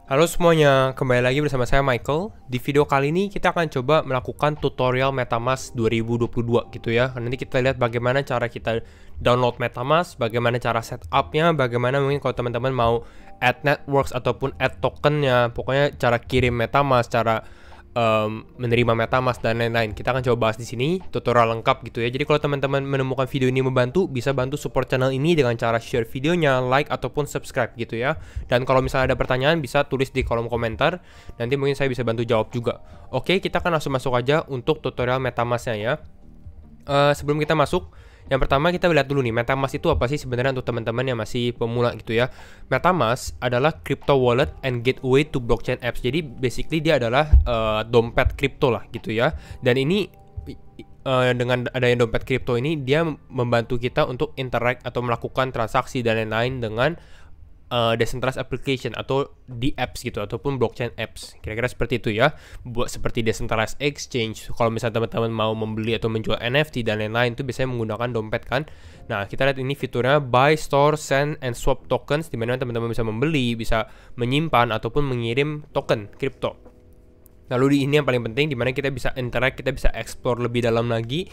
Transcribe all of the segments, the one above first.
Halo semuanya, kembali lagi bersama saya Michael. Di video kali ini kita akan coba melakukan tutorial MetaMask 2022 gitu ya. Nanti kita lihat bagaimana cara kita download MetaMask, bagaimana cara setupnya, bagaimana mungkin kalau teman-teman mau add networks ataupun add tokennya, pokoknya cara kirim MetaMask, cara menerima MetaMask dan lain-lain. Kita akan coba bahas di sini tutorial lengkap gitu ya. Jadi kalau teman-teman menemukan video ini membantu, bisa bantu support channel ini dengan cara share videonya, like ataupun subscribe gitu ya. Dan kalau misalnya ada pertanyaan bisa tulis di kolom komentar. Nanti mungkin saya bisa bantu jawab juga. Oke, kita akan langsung masuk aja untuk tutorial MetaMask-nya ya. Sebelum kita masuk, yang pertama kita lihat dulu nih, MetaMask itu apa sih sebenarnya untuk teman-teman yang masih pemula gitu ya. MetaMask adalah crypto wallet and gateway to blockchain apps. Jadi basically dia adalah dompet kripto lah gitu ya. Dan ini dengan adanya dompet kripto ini dia membantu kita untuk interact atau melakukan transaksi dan lain-lain dengan decentralized application atau di apps gitu ataupun blockchain apps, kira-kira seperti itu ya. Buat seperti decentralized exchange, kalau misalnya teman-teman mau membeli atau menjual NFT dan lain-lain itu biasanya menggunakan dompet kan. Nah, kita lihat ini fiturnya buy, store, send, and swap tokens, dimana teman-teman bisa membeli, bisa menyimpan ataupun mengirim token kripto. Lalu di ini yang paling penting, dimana kita bisa interact, kita bisa explore lebih dalam lagi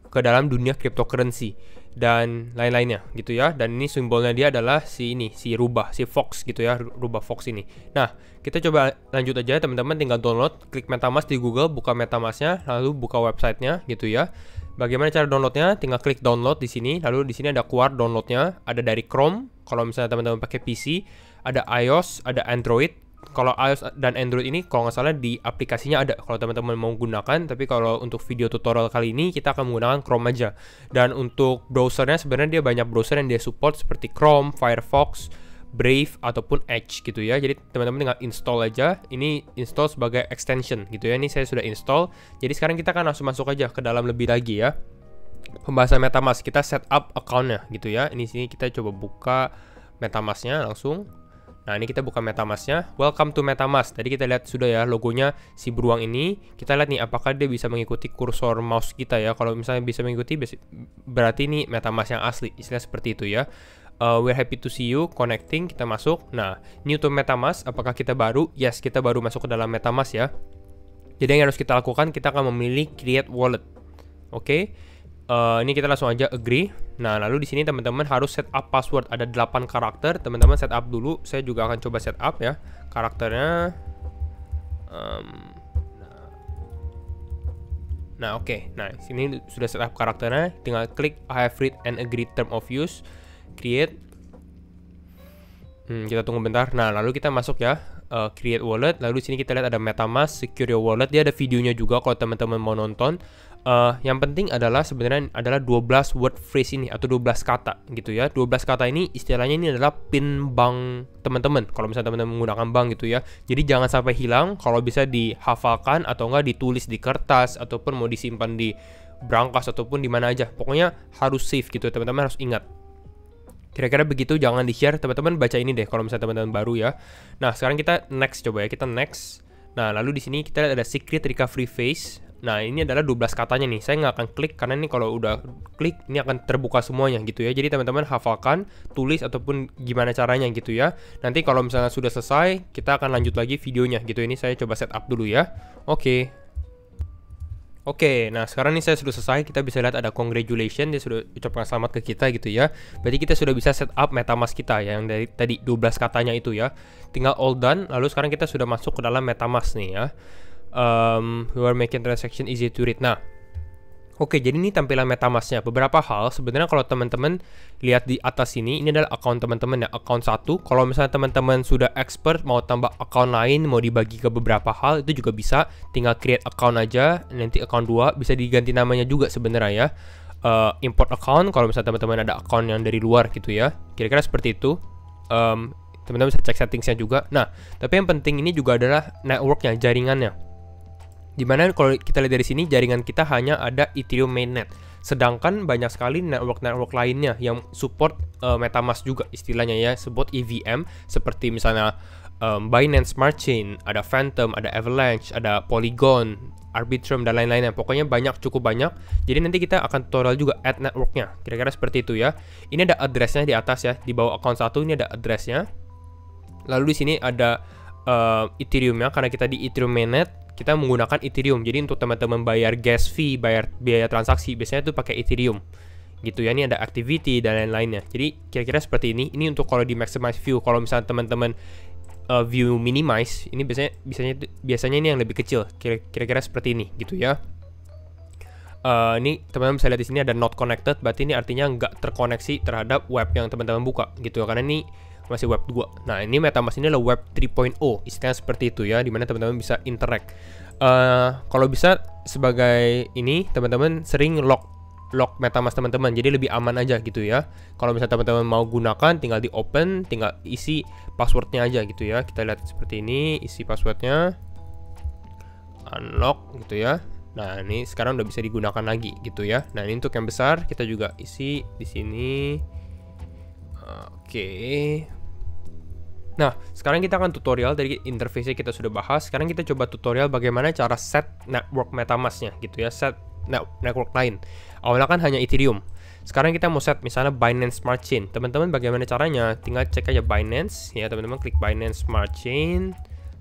ke dalam dunia cryptocurrency dan lain-lainnya gitu ya. Dan ini simbolnya dia adalah si rubah, si fox gitu ya, rubah fox ini. Nah, kita coba lanjut aja teman-teman, tinggal download, klik MetaMask di Google, buka MetaMask-nya, lalu buka websitenya gitu ya. Bagaimana cara downloadnya? Tinggal klik download di sini, lalu di sini ada QR downloadnya, ada dari Chrome kalau misalnya teman-teman pakai PC, ada iOS, ada Android. Kalau iOS dan Android ini kalau nggak salah di aplikasinya ada kalau teman-teman mau gunakan, tapi kalau untuk video tutorial kali ini kita akan menggunakan Chrome aja. Dan untuk browsernya sebenarnya dia banyak browser yang dia support seperti Chrome, Firefox, Brave ataupun Edge gitu ya. Jadi teman-teman tinggal install aja. Ini install sebagai extension gitu ya. Ini saya sudah install. Jadi sekarang kita akan langsung masuk aja ke dalam lebih lagi ya. Pembahasan MetaMask, kita setup account-nya gitu ya. Ini sini kita coba buka MetaMask-nya langsung. Nah, ini kita buka MetaMask-nya. Welcome to MetaMask. Tadi kita lihat sudah ya logonya si beruang ini. Kita lihat nih apakah dia bisa mengikuti kursor mouse kita ya. Kalau misalnya bisa mengikuti berarti ini MetaMask yang asli. Istilah seperti itu ya. We're happy to see you connecting. Kita masuk. Nah, new to MetaMask. Apakah kita baru? Yes, kita baru masuk ke dalam MetaMask ya. Jadi yang harus kita lakukan, kita akan memilih create wallet. Oke. Ini kita langsung aja agree. Nah, lalu di sini teman-teman harus set up password. Ada 8 karakter. Teman-teman set up dulu. Saya juga akan coba set up ya karakternya. Nah, oke. Nah, sini sudah set up karakternya. Tinggal klik I have read and agree term of use. Create. Kita tunggu bentar. Nah, lalu kita masuk ya. Create wallet. Lalu di sini kita lihat ada MetaMask Secure Your Wallet. Dia ada videonya juga kalau teman-teman mau nonton. Yang penting adalah sebenarnya adalah 12 word phrase ini atau 12 kata gitu ya. 12 kata ini istilahnya ini adalah pin bank teman-teman. Kalau misalnya teman-teman menggunakan bank gitu ya. Jadi jangan sampai hilang. Kalau bisa dihafalkan atau enggak ditulis di kertas ataupun mau disimpan di brankas ataupun di mana aja. Pokoknya harus safe gitu. Teman-teman harus ingat. Kira-kira begitu, jangan di-share. Teman-teman baca ini deh kalau misalnya teman-teman baru ya. Nah, sekarang kita next coba ya. Kita next. Nah, lalu di sini kita lihat ada secret recovery phase. Nah, ini adalah 12 katanya nih. Saya nggak akan klik karena ini kalau udah klik ini akan terbuka semuanya gitu ya. Jadi teman-teman hafalkan, tulis ataupun gimana caranya gitu ya. Nanti kalau misalnya sudah selesai, kita akan lanjut lagi videonya gitu. Ini saya coba setup dulu ya. Oke, nah sekarang ini saya sudah selesai. Kita bisa lihat ada congratulations, dia sudah ucapkan selamat ke kita gitu ya. Berarti kita sudah bisa setup MetaMask kita ya, yang dari tadi 12 katanya itu ya. Tinggal all done. Lalu sekarang kita sudah masuk ke dalam MetaMask nih ya. We are making transaction easy to read. Nah, oke, jadi ini tampilan MetaMask-nya. Beberapa hal sebenarnya kalau teman-teman lihat di atas ini adalah account teman-teman ya, account 1. Kalau misalnya teman-teman sudah expert mau tambah account lain, mau dibagi ke beberapa hal, itu juga bisa. Tinggal create account aja, nanti account 2 bisa diganti namanya juga sebenarnya ya. Import account kalau misalnya teman-teman ada account yang dari luar gitu ya. Kira-kira seperti itu. Teman-teman bisa cek settingsnya juga. Nah, tapi yang penting ini juga adalah networknya, jaringannya. Dimana kalau kita lihat dari sini jaringan kita hanya ada Ethereum mainnet, sedangkan banyak sekali network lainnya yang support MetaMask juga istilahnya ya, support EVM seperti misalnya Binance Smart Chain, ada Phantom, ada Avalanche, ada Polygon, Arbitrum dan lain-lainnya. Pokoknya cukup banyak. Jadi nanti kita akan tutorial juga add networknya. Kira-kira seperti itu ya. Ini ada addressnya di atas ya, di bawah account 1 ini ada addressnya. Lalu di sini ada Ethereum-nya, karena kita di Ethereum mainnet, kita menggunakan Ethereum. Jadi untuk teman-teman bayar gas fee, bayar biaya transaksi, biasanya itu pakai Ethereum gitu ya. Ini ada activity dan lain-lainnya. Jadi kira-kira seperti ini. Ini untuk kalau di maximize view. Kalau misalnya teman-teman view minimize, ini biasanya ini yang lebih kecil. Kira-kira seperti ini gitu ya. Ini teman-teman bisa lihat di sini ada not connected, berarti ini artinya nggak terkoneksi terhadap web yang teman-teman buka gitu ya, karena ini masih web 2. Nah, ini MetaMask ini adalah web 3.0, istilahnya seperti itu ya, dimana teman-teman bisa interact. Kalau bisa sebagai ini, teman-teman sering lock MetaMask teman-teman, jadi lebih aman aja gitu ya. Kalau misalnya teman-teman mau gunakan, tinggal di open, tinggal isi passwordnya aja gitu ya. Kita lihat seperti ini, isi passwordnya, unlock gitu ya. Nah, ini sekarang udah bisa digunakan lagi gitu ya. Nah, ini untuk yang besar, kita juga isi di sini. Oke. Nah, sekarang kita akan tutorial dari interface-nya kita sudah bahas. Sekarang kita coba tutorial bagaimana cara set network MetaMask-nya gitu ya, set network lain. Awalnya kan hanya Ethereum. Sekarang kita mau set misalnya Binance Smart Chain. Teman-teman bagaimana caranya? Tinggal cek aja Binance ya, teman-teman klik Binance Smart Chain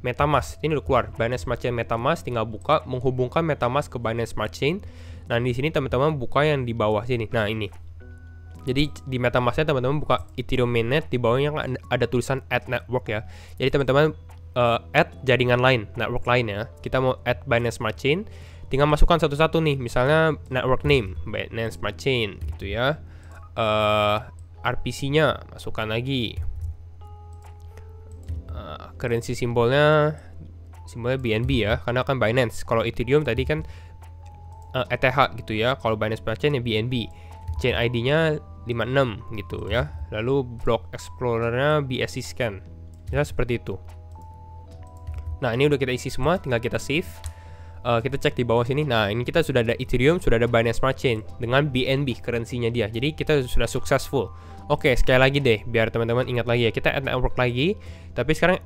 MetaMask. Ini udah keluar Binance Smart Chain MetaMask, tinggal buka, menghubungkan MetaMask ke Binance Smart Chain. Nah, di sini teman-teman buka yang di bawah sini. Nah, ini. Jadi di MetaMask-nya teman-teman buka Ethereum mainnet, di bawahnya ada tulisan add network ya. Jadi teman-teman add jaringan lain, network lain ya. Kita mau add Binance Smart Chain, tinggal masukkan satu-satu nih, misalnya network name Binance Smart Chain gitu ya. RPC-nya masukkan lagi, currency simbolnya BNB ya, karena kan Binance. Kalau Ethereum tadi kan ETH gitu ya. Kalau Binance Smart Chain ya BNB. Chain ID-nya 56 gitu ya. Lalu block explorer-nya BSC scan. Ya seperti itu. Nah, ini udah kita isi semua, tinggal kita save. Kita cek di bawah sini. Nah, ini kita sudah ada Ethereum, sudah ada Binance Smart Chain dengan BNB currency-nya dia. Jadi kita sudah successful. Oke, sekali lagi deh biar teman-teman ingat lagi ya. Kita add network lagi, tapi sekarang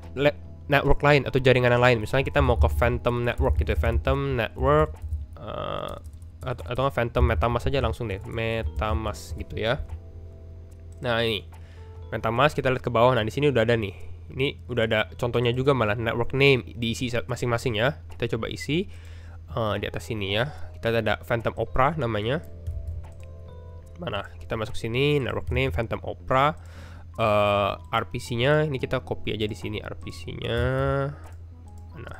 network lain atau jaringan yang lain. Misalnya kita mau ke Phantom Network gitu, Phantom Network atau Phantom MetaMask aja langsung deh, MetaMask gitu ya. Nah, ini MetaMask, kita lihat ke bawah. Nah, di sini udah ada nih. Ini udah ada contohnya juga, malah network name diisi masing-masing ya. Kita coba isi di atas sini ya. Kita ada Phantom Opera namanya. Mana? Kita masuk sini, network name Phantom Opera. RPC-nya ini kita copy aja di sini, RPC-nya. Mana?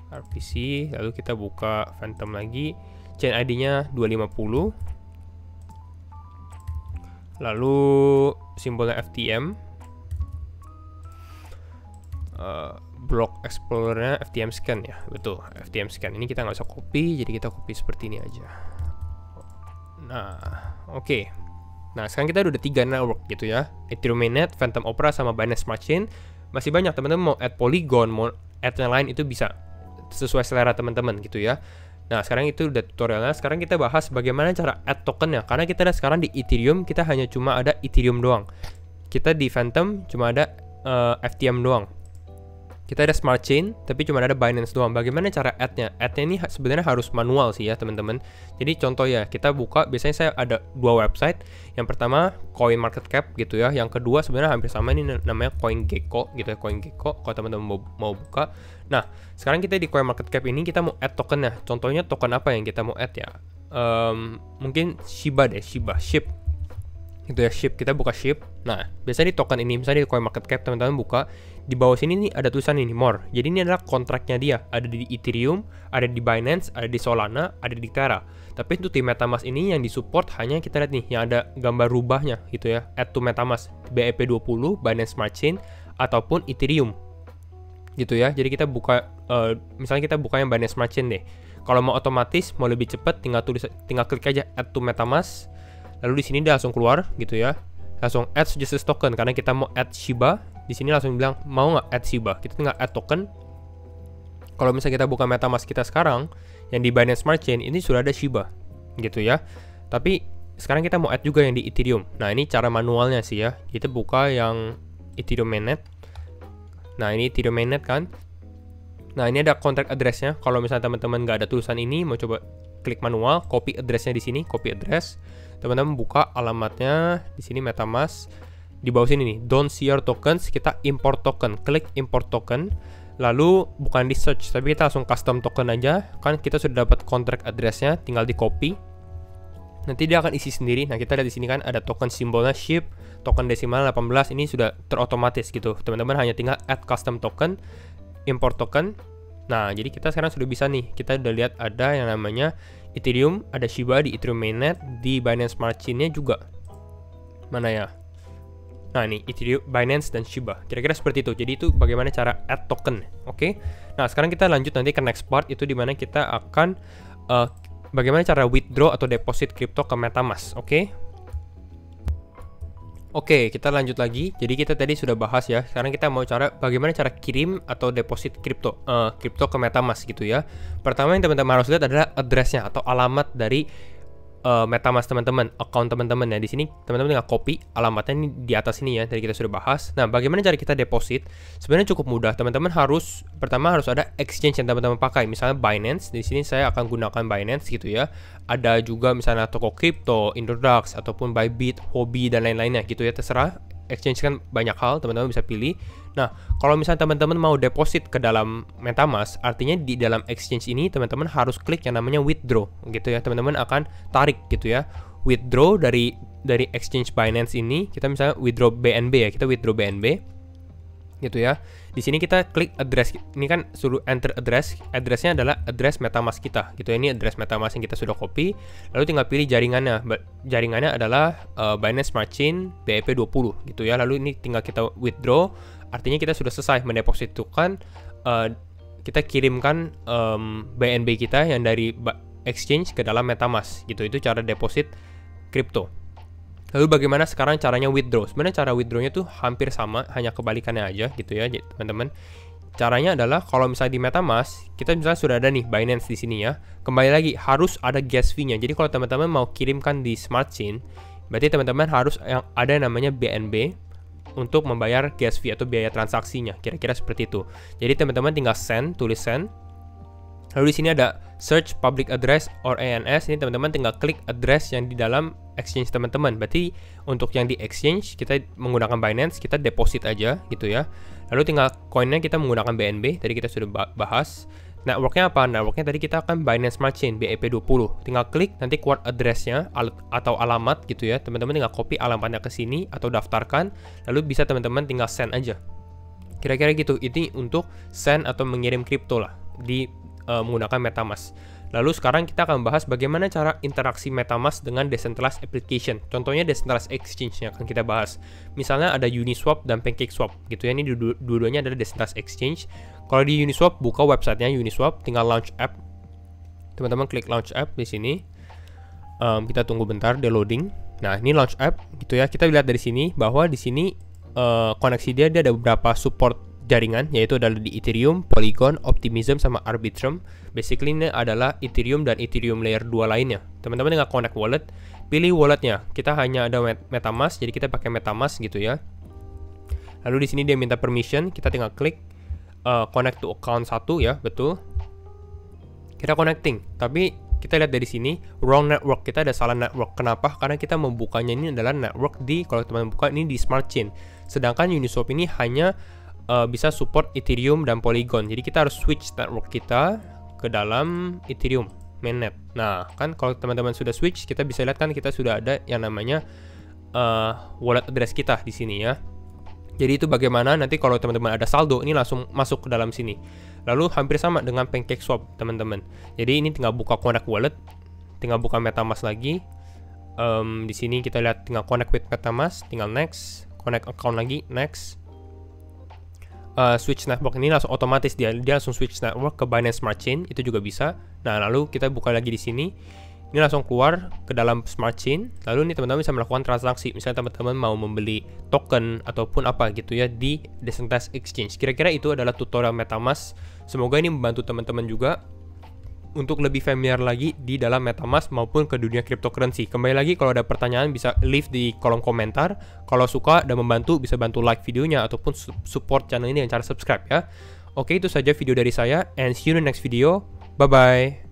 RPC, lalu kita buka Phantom lagi. Chain ID-nya 250. Lalu simbolnya FTM. Block Explorer-nya FTM scan ya, betul, FTM scan. Ini kita nggak usah copy, jadi kita copy seperti ini aja. Nah, oke. Nah, sekarang kita udah 3 network gitu ya. Ethereum mainnet, Phantom Opera, sama Binance Smart Chain. Masih banyak teman-teman mau add Polygon, mau add yang lain, itu bisa sesuai selera teman-teman gitu ya. Nah, sekarang itu udah tutorialnya. Sekarang kita bahas bagaimana cara add tokennya. Karena kita lihat sekarang di Ethereum kita hanya cuma ada Ethereum doang. Kita di Phantom cuma ada FTM doang. Kita ada Smart Chain, tapi cuma ada Binance doang. Bagaimana cara add-nya? Add-nya ini sebenarnya harus manual sih ya teman-teman. Jadi contoh ya, kita buka, biasanya saya ada 2 website. Yang pertama CoinMarketCap gitu ya. Yang kedua sebenarnya hampir sama, ini namanya CoinGecko gitu ya, CoinGecko kalau teman-teman mau buka. Nah, sekarang kita di CoinMarketCap ini kita mau add tokennya. Contohnya token apa yang kita mau add ya? Mungkin Shiba deh, SHIB gitu ya, SHIB. Kita buka SHIB. Nah, biasanya di token ini, misalnya di CoinMarketCap teman-teman buka, di bawah sini nih ada tulisan ini more. Jadi ini adalah kontraknya dia. Ada di Ethereum, ada di Binance, ada di Solana, ada di Terra. Tapi untuk di MetaMask ini yang disupport hanya kita lihat nih yang ada gambar rubahnya gitu ya. Add to MetaMask BEP20, Binance Smart Chain ataupun Ethereum. Gitu ya. Jadi kita buka misalnya kita buka yang Binance Smart Chain deh. Kalau mau otomatis, mau lebih cepat, tinggal klik aja add to MetaMask. Lalu di sini dia langsung keluar gitu ya. Langsung add suggested token karena kita mau add Shiba. Di sini langsung bilang mau nggak add Shiba. Kita tinggal add token. Kalau misalnya kita buka MetaMask kita sekarang yang di Binance Smart Chain ini sudah ada Shiba gitu ya. Tapi sekarang kita mau add juga yang di Ethereum. Nah, ini cara manualnya sih ya. Kita buka yang Ethereum mainnet. Nah, ini Ethereum mainnet kan. Nah, ini ada contract address-nya. Kalau misalnya teman-teman nggak ada tulisan ini, mau coba klik manual, copy address-nya di sini, copy address. Teman-teman buka alamatnya di sini MetaMask. di bawah sini nih, don't see your tokens, kita import token, klik import token. Lalu bukan di search, tapi kita langsung custom token aja. Kan kita sudah dapat contract address-nya, tinggal di copy. Nanti dia akan isi sendiri. Nah, kita lihat di sini kan ada token simbolnya SHIB, token desimal 18, ini sudah terotomatis gitu. Teman-teman hanya tinggal add custom token, import token. Nah, jadi kita sekarang sudah bisa nih. Kita udah lihat ada yang namanya Ethereum, ada Shiba di Ethereum mainnet, di Binance Smart Chain-nya juga. Mana ya? Nah, ini Ethereum, Binance, dan Shiba. Kira-kira seperti itu. Jadi itu bagaimana cara add token. Oke. Nah, sekarang kita lanjut nanti ke next part, itu dimana kita akan bagaimana cara withdraw atau deposit crypto ke MetaMask. Oke, kita lanjut lagi. Jadi kita tadi sudah bahas ya. Sekarang kita mau bagaimana cara kirim atau deposit crypto ke MetaMask gitu ya. Pertama yang teman-teman harus lihat adalah address-nya atau alamat dari MetaMask teman-teman, account teman-teman ya. Di sini teman-teman tinggal copy alamatnya ini di atas ini ya. Tadi kita sudah bahas. Nah, bagaimana cara kita deposit? Sebenarnya cukup mudah. Teman-teman pertama harus ada exchange yang teman-teman pakai. Misalnya Binance. Di sini saya akan gunakan Binance gitu ya. Ada juga misalnya toko crypto, Introdax ataupun Bybit, Huobi dan lain-lainnya gitu ya. Terserah. Exchange kan banyak hal, teman-teman bisa pilih. Nah, kalau misalnya teman-teman mau deposit ke dalam MetaMask, artinya di dalam exchange ini teman-teman harus klik yang namanya withdraw gitu ya. Teman-teman akan tarik gitu ya. Withdraw dari exchange Binance ini, kita misalnya withdraw BNB ya, kita withdraw BNB gitu ya. Di sini kita klik address. Ini kan suruh enter address. Addressnya adalah address MetaMask kita gitu ya. Ini address MetaMask yang kita sudah copy. Lalu tinggal pilih jaringannya. Jaringannya adalah Binance Smart Chain BEP20 gitu ya. Lalu ini tinggal kita withdraw. Artinya kita sudah selesai mendepositukan, kita kirimkan BNB kita yang dari exchange ke dalam MetaMask gitu. Itu cara deposit crypto. Lalu bagaimana sekarang caranya withdraw? Sebenarnya cara withdrawnya tuh hampir sama, hanya kebalikannya aja gitu ya teman-teman. Caranya adalah kalau misalnya di MetaMask, kita misalnya sudah ada nih Binance di sini ya. Kembali lagi harus ada gas fee-nya. Jadi kalau teman-teman mau kirimkan di Smart Chain, berarti teman-teman harus yang ada namanya BNB untuk membayar gas fee atau biaya transaksinya. Kira-kira seperti itu. Jadi teman-teman tinggal tulis send. Lalu di sini ada search public address or ANS. Ini teman-teman tinggal klik address yang di dalam exchange teman-teman. Berarti untuk yang di exchange kita menggunakan Binance, kita deposit aja gitu ya. Lalu tinggal koinnya kita menggunakan BNB. Tadi kita sudah bahas. Networknya apa? Networknya tadi kita akan Binance Smart Chain BEP20. Tinggal klik nanti keluar addressnya atau alamat gitu ya. Teman-teman tinggal copy alamatnya ke sini atau daftarkan. Lalu bisa teman-teman tinggal send aja. Kira-kira gitu. Ini untuk send atau mengirim kripto lah menggunakan MetaMask. Lalu sekarang kita akan bahas bagaimana cara interaksi MetaMask dengan decentralized application. Contohnya decentralized exchange yang akan kita bahas. Misalnya ada Uniswap dan PancakeSwap gitu ya. Ini dua-duanya adalah decentralized exchange. Kalau di Uniswap, buka websitenya Uniswap, tinggal launch app. Teman-teman klik launch app di sini. Kita tunggu bentar, dia loading. Nah, ini launch app gitu ya. Kita lihat dari sini bahwa di sini koneksi dia ada beberapa support jaringan, yaitu adalah di Ethereum, Polygon, Optimism, sama Arbitrum. Basically ini adalah Ethereum dan Ethereum layer 2 lainnya. Teman-teman tinggal connect wallet, pilih walletnya. Kita hanya ada MetaMask, jadi kita pakai MetaMask gitu ya. Lalu di sini dia minta permission, kita tinggal klik connect to account 1 ya, betul. Kita connecting, tapi kita lihat dari sini wrong network, kita ada salah network. Kenapa? Karena kita membukanya ini adalah network kalau teman-teman buka ini di Smart Chain. Sedangkan Uniswap ini hanya bisa support Ethereum dan Polygon. Jadi kita harus switch network kita ke dalam Ethereum mainnet. Nah, kan kalau teman-teman sudah switch, kita bisa lihat kan kita sudah ada yang namanya wallet address kita di sini ya. Jadi itu bagaimana nanti kalau teman-teman ada saldo, ini langsung masuk ke dalam sini. Lalu hampir sama dengan PancakeSwap, teman-teman. Jadi ini tinggal buka connect wallet, tinggal buka MetaMask lagi. Di sini kita lihat tinggal connect with MetaMask, tinggal next, connect account lagi, next. Switch network ini langsung otomatis dia langsung switch network ke Binance Smart Chain, itu juga bisa. Nah, lalu kita buka lagi di sini. Ini langsung keluar ke dalam Smart Chain. Lalu ini teman-teman bisa melakukan transaksi. Misalnya teman-teman mau membeli token ataupun apa gitu ya di decentralized exchange. Kira-kira itu adalah tutorial MetaMask. Semoga ini membantu teman-teman juga untuk lebih familiar lagi di dalam MetaMask maupun ke dunia cryptocurrency. Kembali lagi kalau ada pertanyaan bisa leave di kolom komentar. Kalau suka dan membantu bisa bantu like videonya ataupun support channel ini dengan cara subscribe ya. Oke, itu saja video dari saya and see you in the next video. Bye bye.